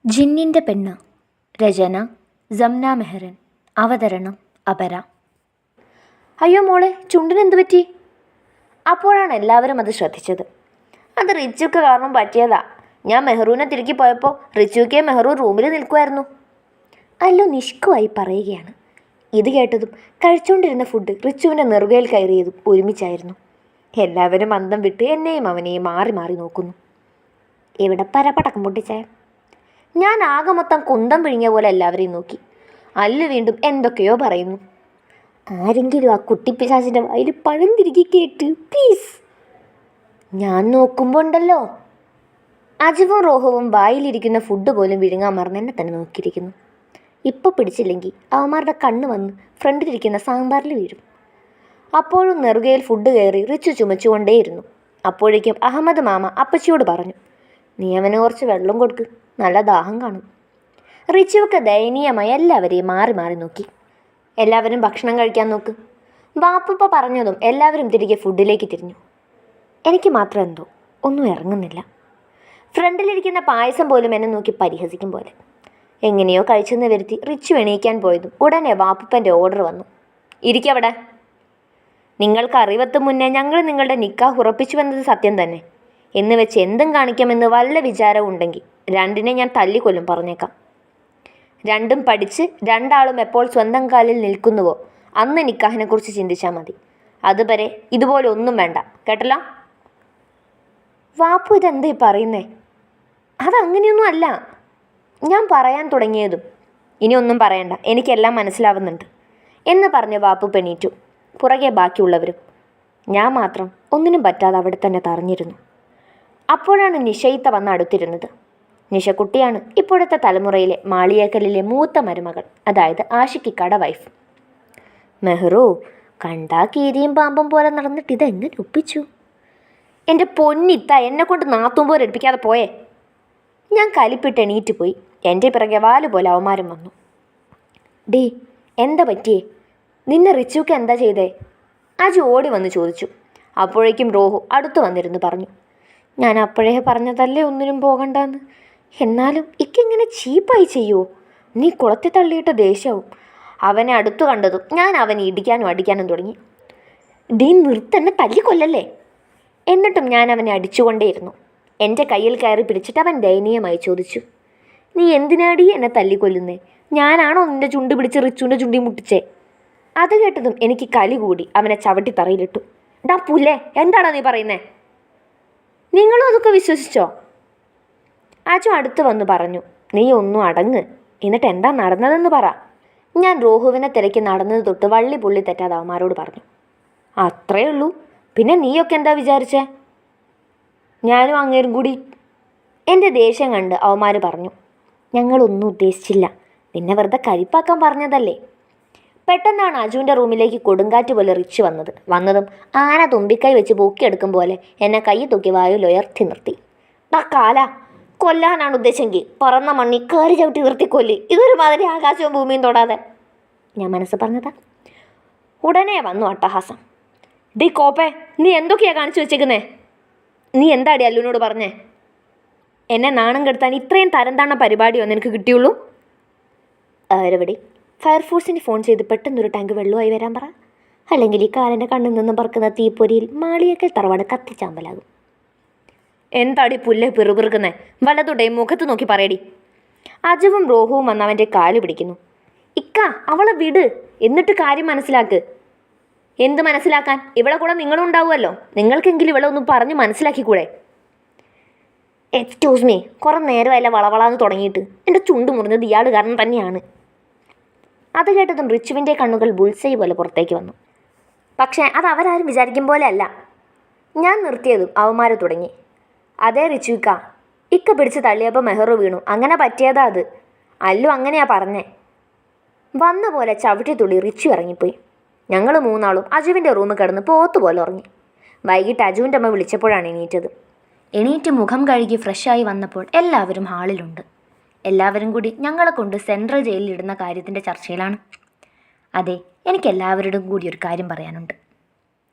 ജിന്നിൻ്റെ പെണ്ണ്. രചന ജംന മെഹ്റൻ. അവതരണം അപര. അയ്യോ മോളെ, ചുണ്ടിനെന്ത് പറ്റി? അപ്പോഴാണ് എല്ലാവരും അത് ശ്രദ്ധിച്ചത്. അത് റിച്ചുക്ക് കാരണം പറ്റിയതാ. ഞാൻ മെഹ്റൂനെ തിരികെ പോയപ്പോൾ റിച്ചുക്കെ മെഹ്റൂ റൂമിൽ നിൽക്കുമായിരുന്നു. അല്ലോ നിഷ്കുവായി പറയുകയാണ്. ഇത് കേട്ടതും കഴിച്ചുകൊണ്ടിരുന്ന ഫുഡ് റിച്ചുവിൻ്റെ നെറുകയിൽ കയറിയതും ഒരുമിച്ചായിരുന്നു. എല്ലാവരും അന്തം വിട്ട് എന്നെയും അവനെയും മാറി മാറി നോക്കുന്നു. ഇവിടെ പരപടക്കം പൊട്ടിച്ചേ. ഞാൻ ആകെ മൊത്തം കുന്തം പിഴിഞ്ഞ പോലെ എല്ലാവരെയും നോക്കി. അല്ലു വീണ്ടും എന്തൊക്കെയോ പറയുന്നു. ആരെങ്കിലും ആ കുട്ടിപ്പിശാചിൻ്റെ വായിൽ പഴം തിരികെ കേട്ട് പ്ലീസ്. ഞാൻ നോക്കുമ്പോൾ ഉണ്ടല്ലോ, അജുവും റോഹവും വായിലിരിക്കുന്ന ഫുഡ് പോലും വിഴുങ്ങാൻ മറന്ന് എന്നെ തന്നെ നോക്കിയിരിക്കുന്നു. ഇപ്പോൾ പിടിച്ചില്ലെങ്കിൽ അവന്മാരുടെ കണ്ണ് വന്ന് ഫ്രണ്ടിലിരിക്കുന്ന സാമ്പാറിൽ വീഴും. അപ്പോഴും നെറുകയിൽ ഫുഡ് കയറി റിച്ചു ചുമച്ചുകൊണ്ടേയിരുന്നു. അപ്പോഴേക്കും അഹമ്മദ് മാമ അപ്പച്ചിയോട് പറഞ്ഞു, നീ അവന് കുറച്ച് വെള്ളം കൊടുക്ക്, നല്ല ദാഹം കാണും. റിച്ചുവൊക്കെ ദയനീയമായി എല്ലാവരെയും മാറി മാറി നോക്കി. എല്ലാവരും ഭക്ഷണം കഴിക്കാൻ നോക്ക്. ബാപ്പുപ്പ പറഞ്ഞതും എല്ലാവരും തിരികെ ഫുഡിലേക്ക് തിരിഞ്ഞു. എനിക്ക് മാത്രം എന്തോ ഒന്നും ഇറങ്ങുന്നില്ല. ഫ്രണ്ടിലിരിക്കുന്ന പായസം പോലും എന്നെ നോക്കി പരിഹസിക്കും പോലെ. എങ്ങനെയോ കഴിച്ചെന്ന് വരുത്തി റിച്ചു എണീക്കാൻ പോയതും ഉടനെ ബാപ്പുപ്പൻ്റെ ഓർഡർ വന്നു. ഇരിക്കവിടെ. നിങ്ങൾക്ക് അറിവത്തും മുന്നേ ഞങ്ങൾ നിങ്ങളുടെ നിക്കാഹ് ഉറപ്പിച്ചു വന്നത് സത്യം തന്നെ എന്ന് വെച്ച് എന്തും കാണിക്കാമെന്ന് വല്ല വിചാരവും ഉണ്ടെങ്കിൽ രണ്ടിനെ ഞാൻ തല്ലിക്കൊല്ലും, പറഞ്ഞേക്കാം. രണ്ടും പഠിച്ച് രണ്ടാളും എപ്പോൾ സ്വന്തം കാലിൽ നിൽക്കുന്നുവോ അന്ന് നിക്കാഹിനെക്കുറിച്ച് ചിന്തിച്ചാൽ മതി. അതുവരെ ഇതുപോലെ ഒന്നും വേണ്ട, കേട്ടല്ലോ? വാപ്പു ഇതെന്തേ പറയുന്നേ? അതങ്ങനെയൊന്നും അല്ല. ഞാൻ പറയാൻ തുടങ്ങിയതും ഇനി ഒന്നും പറയണ്ട, എനിക്കെല്ലാം മനസ്സിലാവുന്നുണ്ട് എന്ന് പറഞ്ഞ് വാപ്പു പെണീറ്റു. പുറകെ ബാക്കിയുള്ളവരും. ഞാൻ മാത്രം ഒന്നിനും പറ്റാതെ അവിടെ തന്നെ തറഞ്ഞിരുന്നു. അപ്പോഴാണ് നിഷയിത്ത വന്ന് അടുത്തിരുന്നത്. നിഷക്കുട്ടിയാണ് ഇപ്പോഴത്തെ തലമുറയിലെ മാളിയേക്കലിലെ മൂത്ത മരുമകൾ, അതായത് ആഷിക്കിക്കാടെ വൈഫ്. മെഹ്റൂ, കണ്ടാ കീരിയും പാമ്പും പോലെ നടന്നിട്ട് ഇതെങ്ങനെ ഒപ്പിച്ചു? എൻ്റെ പൊന്നിത്ത, എന്നെക്കൊണ്ട് നാത്തും പോലെ എടുപ്പിക്കാതെ പോയേ. ഞാൻ കലിപ്പിട്ട് എണീറ്റ് പോയി. എൻ്റെ പിറകെ വാല് പോലെ അവന്മാരും വന്നു. ഡേ, എന്താ പറ്റിയേ? നിന്നെ റിച്ചുക്ക് എന്താ ചെയ്തേ? അജു ഓടി വന്ന് ചോദിച്ചു. അപ്പോഴേക്കും റോഹു അടുത്തു വന്നിരുന്നു പറഞ്ഞു, ഞാൻ അപ്പോഴേ പറഞ്ഞതല്ലേ ഒന്നിനും പോകണ്ടെന്ന്. എന്നാലും ഇക്കിങ്ങനെ ചീപ്പായി ചെയ്യുമോ? നീ കുളത്തിൽ തള്ളിയിട്ട ദേഷ്യവും. അവനെ അടുത്തു കണ്ടതും ഞാൻ അവനെ ഇടിക്കാനും അടിക്കാനും തുടങ്ങി. ഡീ നിർത്തന്നെ, തല്ലിക്കൊല്ലല്ലേ. എന്നിട്ടും ഞാൻ അവനെ അടിച്ചുകൊണ്ടേയിരുന്നു. എൻ്റെ കയ്യിൽ കയറി പിടിച്ചിട്ട് അവൻ ദയനീയമായി ചോദിച്ചു, നീ എന്തിനാടി എന്നെ തല്ലിക്കൊല്ലുന്നേ? ഞാനാണോ നിൻ്റെ ചുണ്ട് പിടിച്ച് റിച്ചുവിൻ്റെ ചുണ്ടി മുട്ടിച്ചേ? അത് കേട്ടതും എനിക്ക് കലി കൂടി അവനെ ചവിട്ടി തറയിലിട്ടു. ഡാ പുല്ലേ, എന്താണോ നീ പറയുന്നേ? നിങ്ങളും അതൊക്കെ വിശ്വസിച്ചോ? അജു അടുത്ത് വന്ന് പറഞ്ഞു, നീ ഒന്നും അടങ്ങ്. എന്നിട്ട് എന്താ നടന്നതെന്ന് പറ. ഞാൻ റോഹുവിനെ തിരക്കി നടന്നത് തൊട്ട് വള്ളി പുള്ളി തെറ്റാതെ അവന്മാരോട് പറഞ്ഞു. അത്രേ ഉള്ളൂ. പിന്നെ നീയൊക്കെ എന്താ വിചാരിച്ചേ? ഞാനും അങ്ങേരും കൂടി. എൻ്റെ ദേഷ്യം കണ്ട് അവന്മാർ പറഞ്ഞു, ഞങ്ങളൊന്നും ഉദ്ദേശിച്ചില്ല, നിന്നെ വെറുതെ കരിപ്പാക്കാൻ പറഞ്ഞതല്ലേ. പെട്ടെന്നാണ് അജുവിൻ്റെ റൂമിലേക്ക് കൊടുങ്കാറ്റ് പോലെ റിച്ച് വന്നതും ആന തുമ്പിക്കൈ വെച്ച് പൊക്കിയെടുക്കും പോലെ എന്നെ കൈ തൂക്കി വായുവിൽ ഉയർത്തി നിർത്തി. ഡാ കാല, കൊല്ലാനാണ് ഉദ്ദേശമെങ്കിൽ പറന്ന മണ്ണി കയറി ചവിട്ടി നിർത്തിക്കൊല്ലി. ഇതൊരു മാതിരി ആകാശവും ഭൂമിയും തൊടാതെ. ഞാൻ മനസ്സ് പറഞ്ഞതാ. ഉടനെ വന്നു അട്ടഹാസം. ഡീ കോപ്പേ, നീ എന്തൊക്കെയാ കാണിച്ചു വെച്ചേക്കുന്നേ? നീ എന്താടി അല്ലുവിനോട് പറഞ്ഞേ? എന്നെ നാണം കെടുത്താൻ ഇത്രയും തരം താണ പരിപാടിയോ നിനക്ക് കിട്ടിയുള്ളൂ? ആരവിടെ? ഫയർഫോഴ്സിന് ഫോൺ ചെയ്ത് പെട്ടെന്നൊരു ടാങ്ക് വെള്ളമായി വരാൻ പറ. അല്ലെങ്കിൽ ഈ കാലൻ്റെ കണ്ണിൽ നിന്നും പറക്കുന്ന തീപ്പൊരിയിൽ മാളിയേക്കൽ തറവാട് കത്തിച്ചാമ്പലാകും. എന്താടി പുല്ലേ പിറുപിറുക്കുന്നേ? വലതുടേയും മുഖത്ത് നോക്കി പറയടി. അജുവും റോഹുവും വന്ന് അവൻ്റെ കാല് പിടിക്കുന്നു. ഇക്ക, അവളെ വിട്, എന്നിട്ട് കാര്യം മനസ്സിലാക്ക്. എന്ത് മനസ്സിലാക്കാൻ? ഇവളെ കൂടെ നിങ്ങളും ഉണ്ടാവുമല്ലോ. നിങ്ങൾക്കെങ്കിലും ഇവളെ ഒന്ന് പറഞ്ഞ് മനസ്സിലാക്കിക്കൂടെ? എക്സ്ക്യൂസ് മീ, കുറേ നേരമല്ല വളവളാന്ന് തുടങ്ങിയിട്ട്. എൻ്റെ ചുണ്ട് മുറിഞ്ഞത് ഇയാൾ കാരണം തന്നെയാണ്. അത് കേട്ടതും റിച്ചുവിൻ്റെ കണ്ണുകൾ ബുൾസൈ പോലെ പുറത്തേക്ക് വന്നു. പക്ഷേ അത് അവരാരും വിചാരിക്കും പോലെ അല്ല. ഞാൻ നിർത്തിയതും അവന്മാർ തുടങ്ങി. അതേ റിച്ചുക്ക, ഇക്ക പിടിച്ച് തള്ളിയപ്പോൾ മെഹ്റു വീണു, അങ്ങനെ പറ്റിയതാ അത്. അല്ലു അങ്ങനെയാ പറഞ്ഞേ. വന്ന പോലെ ചവിട്ടി തുള്ളി റിച്ചു ഇറങ്ങിപ്പോയി. ഞങ്ങൾ മൂന്നാളും അജുവിൻ്റെ റൂമിൽ കിടന്ന് പോത്തുപോലെ ഉറങ്ങി. വൈകിട്ട് അജുവിൻ്റെ അമ്മ വിളിച്ചപ്പോഴാണ് എണീറ്റ് മുഖം കഴുകി ഫ്രഷായി വന്നപ്പോൾ എല്ലാവരും ഹാളിലുണ്ട്. എല്ലാവരും കൂടി ഞങ്ങളെ കൊണ്ട് സെൻട്രൽ ജയിലിൽ ഇടുന്ന കാര്യത്തിൻ്റെ ചർച്ചയിലാണ്. അതെ, എനിക്കെല്ലാവരോടും കൂടി ഒരു കാര്യം പറയാനുണ്ട്.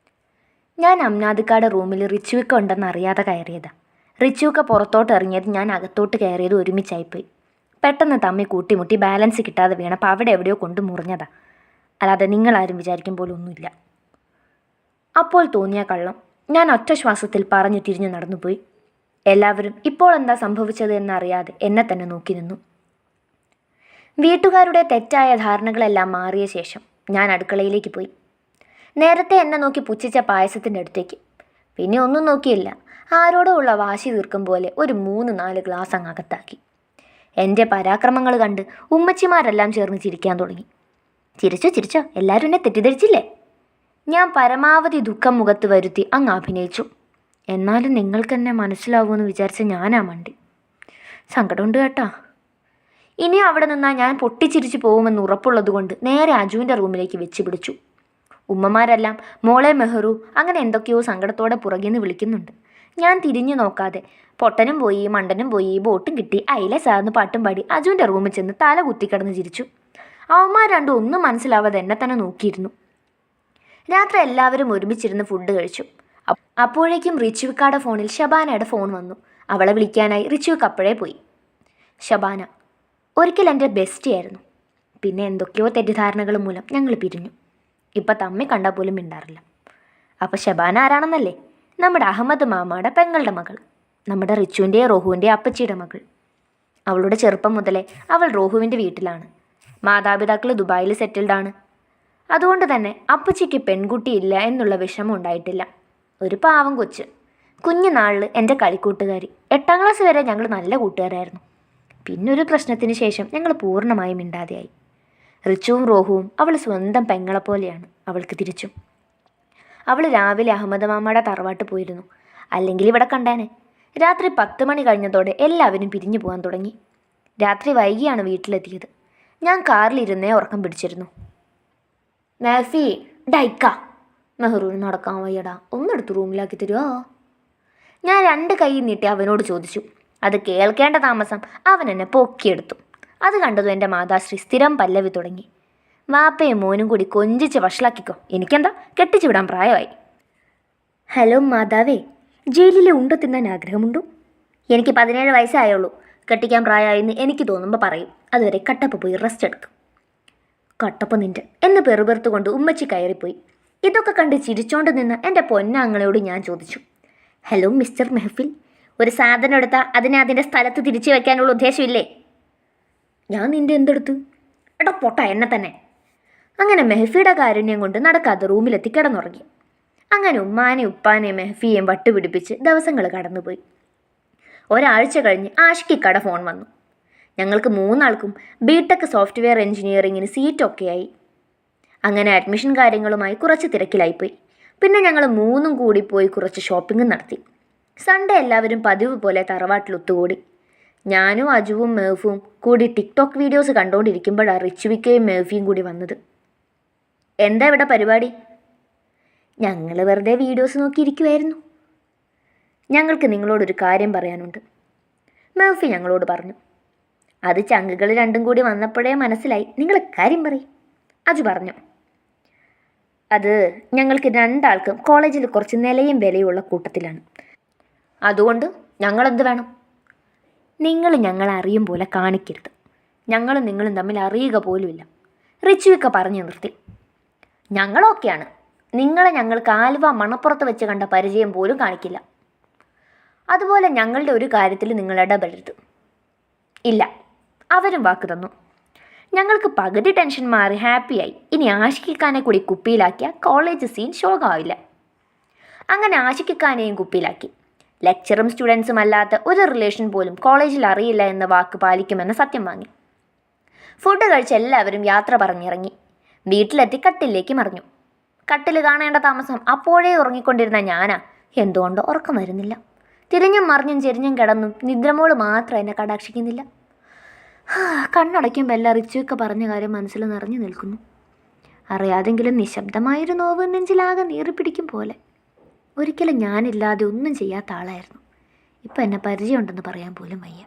ഞാൻ അംനാദിക്കാടെ റൂമിൽ റിച്ചുവിക്ക ഉണ്ടെന്ന് അറിയാതെ കയറിയതാ. റിച്ചുക്ക പുറത്തോട്ട് ഇറങ്ങിയത് ഞാൻ അകത്തോട്ട് കയറിയത് ഒരുമിച്ചായിപ്പോയി. പെട്ടെന്ന് തമ്മി കൂട്ടിമുട്ടി ബാലൻസ് കിട്ടാതെ വീണപ്പോൾ അവിടെ എവിടെയോ കൊണ്ട് മുറിഞ്ഞതാ. അല്ലാതെ നിങ്ങളാരും വിചാരിക്കും പോലും ഒന്നുമില്ല. അപ്പോൾ തോന്നിയ കള്ളം ഞാൻ ഒറ്റ ശ്വാസത്തിൽ പറഞ്ഞു തിരിഞ്ഞു നടന്നുപോയി. എല്ലാവരും ഇപ്പോൾ എന്താ സംഭവിച്ചത് എന്നറിയാതെ എന്നെ തന്നെ നോക്കി നിന്നു. വീട്ടുകാരുടെ തെറ്റായ ധാരണകളെല്ലാം മാറിയ ശേഷം ഞാൻ അടുക്കളയിലേക്ക് പോയി. നേരത്തെ എന്നെ നോക്കി പുച്ഛിച്ച പായസത്തിൻ്റെ അടുത്തേക്ക്. പിന്നെ ഒന്നും നോക്കിയില്ല. ആരോടോ ഉള്ള വാശി തീർക്കും പോലെ ഒരു 3-4 ഗ്ലാസ് അങ്ങ് അകത്താക്കി. എൻ്റെ പരാക്രമങ്ങൾ കണ്ട് ഉമ്മച്ചിമാരെല്ലാം ചേർന്ന് ചിരിക്കാൻ തുടങ്ങി. ചിരിച്ചോ എല്ലാവരും എന്നെ തെറ്റിദ്ധരിച്ചില്ലേ? ഞാൻ പരമാവധി ദുഃഖം മുഖത്ത് വരുത്തി അങ്ങ് അഭിനയിച്ചു. എന്നാലും നിങ്ങൾക്കെന്നെ മനസ്സിലാവുമെന്ന് വിചാരിച്ച ഞാനാ മണ്ടി. സങ്കടമുണ്ട് കേട്ടോ. ഇനിയും അവിടെ നിന്നാൽ ഞാൻ പൊട്ടിച്ചിരിച്ചു പോകുമെന്ന് ഉറപ്പുള്ളതുകൊണ്ട് നേരെ അജുവിൻ്റെ റൂമിലേക്ക് വെച്ച് പിടിച്ചു. ഉമ്മമാരെല്ലാം മോളെ മെഹ്റു അങ്ങനെ എന്തൊക്കെയോ സങ്കടത്തോടെ പുറകിന്ന് വിളിക്കുന്നുണ്ട്. ഞാൻ തിരിഞ്ഞു നോക്കാതെ പൊട്ടനും പോയി മണ്ടനും പോയി ബോട്ടും കിട്ടി അയില സാർന്ന് പാട്ടും പാടി അജുവിൻ്റെ റൂമിൽ ചെന്ന് തല കുത്തിക്കിടന്ന് ചിരിച്ചു. അവന്മാർ രണ്ടും ഒന്നും മനസ്സിലാവാതെ എന്നെ തന്നെ നോക്കിയിരുന്നു. രാത്രി എല്ലാവരും ഒരുമിച്ചിരുന്ന് ഫുഡ് കഴിച്ചു. അപ്പോഴേക്കും റിച്ചുവിക്കാടെ ഫോണിൽ ഷബാനയുടെ ഫോൺ വന്നു. അവളെ വിളിക്കാനായി റിച്ചുവിക്ക് അപ്പോഴേ പോയി. ഷബാന ഒരിക്കൽ എൻ്റെ ബെസ്റ്റിയായിരുന്നു. പിന്നെ എന്തൊക്കെയോ തെറ്റിദ്ധാരണകൾ മൂലം ഞങ്ങൾ പിരിഞ്ഞു. ഇപ്പം തമ്മി കണ്ടാൽ പോലും മിണ്ടാറില്ല. അപ്പോൾ ഷബാന ആരാണെന്നല്ലേ? നമ്മുടെ അഹമ്മദ് മാമയുടെ പെങ്ങളുടെ മകൾ, നമ്മുടെ റിച്ചുവിൻ്റെയും റോഹുവിൻ്റെയും അപ്പച്ചിയുടെ മകൾ. അവളുടെ ചെറുപ്പം മുതലേ അവൾ റോഹുവിൻ്റെ വീട്ടിലാണ്. മാതാപിതാക്കൾ ദുബായിൽ സെറ്റിൽഡാണ്. അതുകൊണ്ട് തന്നെ അപ്പച്ചിക്ക് പെൺകുട്ടിയില്ല എന്നുള്ള വിഷമം ഉണ്ടായിട്ടില്ല. ഒരു പാവം കൊച്ച്. കുഞ്ഞുനാളിൽ എൻ്റെ കളിക്കൂട്ടുകാരി. 8ാം ക്ലാസ് വരെ ഞങ്ങൾ നല്ല കൂട്ടുകാരായിരുന്നു. പിന്നൊരു പ്രശ്നത്തിന് ശേഷം ഞങ്ങൾ പൂർണ്ണമായും മിണ്ടാതെയായി. റിച്ചുവും റോഹുവും അവൾ സ്വന്തം പെങ്ങളെപ്പോലെയാണ് അവൾക്ക് തിരിച്ചും. അവൾ രാവിലെ അഹമ്മദ് മാമയുടെ തറവാട്ട് പോയിരുന്നു. അല്ലെങ്കിൽ ഇവിടെ കണ്ടേനെ. രാത്രി 10 മണി കഴിഞ്ഞതോടെ എല്ലാവരും പിരിഞ്ഞു പോകാൻ തുടങ്ങി. രാത്രി വൈകിയാണ് വീട്ടിലെത്തിയത്. ഞാൻ കാറിലിരുന്നേ ഉറക്കം പിടിച്ചിരുന്നു. മാഫി ഡൈക്ക, മെഹ്റൂന് നടക്കാൻ വയ്യടാ, ഒന്നെടുത്ത് റൂമിലാക്കി തരുമോ? ഞാൻ 2 കൈ നീട്ടി അവനോട് ചോദിച്ചു. അത് കേൾക്കേണ്ട താമസം അവൻ എന്നെ പൊക്കിയെടുത്തു. അത് കണ്ടതും എൻ്റെ മാതാശ്രീ സ്ഥിരം പല്ലവി തുടങ്ങി. വാപ്പയും മോനും കൂടി കൊഞ്ചിച്ച് വഷളാക്കിക്കോ, എനിക്കെന്താ, കെട്ടിച്ചു വിടാൻ പ്രായമായി. ഹലോ മാതാവേ, ജയിലിലെ ഉണ്ട തിന്നാൻ ആഗ്രഹമുണ്ടോ? എനിക്ക് 17 വയസ്സായുള്ളൂ. കെട്ടിക്കാൻ പ്രായമായെന്ന് എനിക്ക് തോന്നുമ്പോൾ പറയും. അതുവരെ കട്ടപ്പ പോയി റെസ്റ്റ് എടുക്കും. കട്ടപ്പ നിൻ്റെ എന്ന് പെറുപെറുത്തുകൊണ്ട് ഉമ്മച്ചി കയറിപ്പോയി. ഇതൊക്കെ കണ്ട് ചിരിച്ചോണ്ട് നിന്ന് എൻ്റെ പൊന്നാങ്ങളോട് ഞാൻ ചോദിച്ചു, ഹലോ മിസ്റ്റർ മെഹഫിൽ, ഒരു സാധനം എടുത്താൽ അതിനെ അതിൻ്റെ സ്ഥലത്ത് തിരിച്ചു വയ്ക്കാനുള്ള ഉദ്ദേശമില്ലേ? ഞാൻ നിൻ്റെ എന്തെടുത്ത്? എടാ പൊട്ട, എന്നെ തന്നെ. അങ്ങനെ മെഹഫിയുടെ കാരുണ്യം കൊണ്ട് നടക്കാതെ റൂമിലെത്തി കിടന്നുറങ്ങി. അങ്ങനെ ഉമ്മാനെയും ഉപ്പാനെയും മെഹഫിയെയും വട്ടുപിടിപ്പിച്ച് ദിവസങ്ങൾ കടന്നുപോയി. ഒരാഴ്ച കഴിഞ്ഞ് ആഷിക്കിക്കട ഫോൺ വന്നു. ഞങ്ങൾക്ക് 3 ആൾക്കും ബിടെക് സോഫ്റ്റ്വെയർ എഞ്ചിനീയറിങ്ങിന് സീറ്റൊക്കെയായി. അങ്ങനെ അഡ്മിഷൻ കാര്യങ്ങളുമായി കുറച്ച് തിരക്കിലായിപ്പോയി. പിന്നെ ഞങ്ങൾ 3 കൂടി പോയി കുറച്ച് ഷോപ്പിംഗ് നടത്തി. സൺഡേ എല്ലാവരും പതിവ് പോലെ തറവാട്ടിൽ ഒത്തുകൂടി. ഞാനും അജുവും മേഫും കൂടി ടിക്ടോക്ക് വീഡിയോസ് കണ്ടുകൊണ്ടിരിക്കുമ്പോഴാണ് റിച്ചുവിക്കയും മേഫിയും കൂടി വന്നത്. എന്താ ഇവിടെ പരിപാടി? ഞങ്ങൾ വെറുതെ വീഡിയോസ് നോക്കിയിരിക്കുമായിരുന്നു. ഞങ്ങൾക്ക് നിങ്ങളോടൊരു കാര്യം പറയാനുണ്ട്, മേഫി ഞങ്ങളോട് പറഞ്ഞു. അത് ചങ്കുകൾ 2 കൂടി വന്നപ്പോഴേ മനസ്സിലായി. നിങ്ങൾ കാര്യം പറയും, അജു പറഞ്ഞു. അത് ഞങ്ങൾക്ക് 2 ആൾക്കും കോളേജിൽ കുറച്ച് നിലയും വിലയുള്ള കൂട്ടത്തിലാണ്. അതുകൊണ്ട് ഞങ്ങളെന്ത് വേണം? നിങ്ങൾ ഞങ്ങളെ അറിയും പോലെ കാണിക്കരുത്. ഞങ്ങളും നിങ്ങളും തമ്മിൽ അറിയുക പോലുമില്ല. റിച്ചുവിക്ക പറഞ്ഞു നിർത്തി. ഞങ്ങളൊക്കെയാണ്. നിങ്ങളെ ഞങ്ങൾക്ക് ആലുവ മണപ്പുറത്ത് വെച്ച് കണ്ട പരിചയം പോലും കാണിക്കില്ല. അതുപോലെ ഞങ്ങളുടെ ഒരു കാര്യത്തിൽ നിങ്ങൾ ഇടപെടരുത്. ഇല്ല, അവരും വാക്ക് തന്നു. ഞങ്ങൾക്ക് പകുതി ടെൻഷൻ മാറി ഹാപ്പിയായി. ഇനി ആഷിഖാനെ കൂടി കുപ്പിയിലാക്കിയ കോളേജ് സീൻ ശോകമാവില്ല. അങ്ങനെ ആഷിഖാനെയും കുപ്പിയിലാക്കി. ലെക്ചറും സ്റ്റുഡൻസും അല്ലാത്ത ഒരു റിലേഷൻ പോലും കോളേജിൽ അറിയില്ല എന്ന വാക്ക് പാലിക്കുമെന്ന് സത്യം വാങ്ങി. ഫുഡ് കഴിച്ച് എല്ലാവരും യാത്ര പറഞ്ഞിറങ്ങി. വീട്ടിലെത്തി കട്ടിലേക്ക് മറിഞ്ഞു. കട്ടിൽ കാണേണ്ട താമസം അപ്പോഴേ ഉറങ്ങിക്കൊണ്ടിരുന്ന ഞാനാ എന്തുകൊണ്ടോ ഉറക്കം വരുന്നില്ല. തിരിഞ്ഞും മറിഞ്ഞും ചെരിഞ്ഞും കിടന്നും നിദ്രമോള് മാത്രം എന്നെ കടാക്ഷിക്കുന്നില്ല. കണ്ണടയ്ക്കുമ്പോൾ എല്ലാം റിച്ചുവൊക്കെ പറഞ്ഞ കാര്യം മനസ്സിൽ നിറഞ്ഞു നിൽക്കുന്നു. അറിയാതെങ്കിലും നിശബ്ദമായൊരു നോവ് നെഞ്ചിലാകെ നീറിപ്പിടിക്കും പോലെ. ഒരിക്കലും ഞാനില്ലാതെ ഒന്നും ചെയ്യാത്ത ആളായിരുന്നു. ഇപ്പം എന്നെ പരിചയമുണ്ടെന്ന് പറയാൻ പോലും വയ്യ.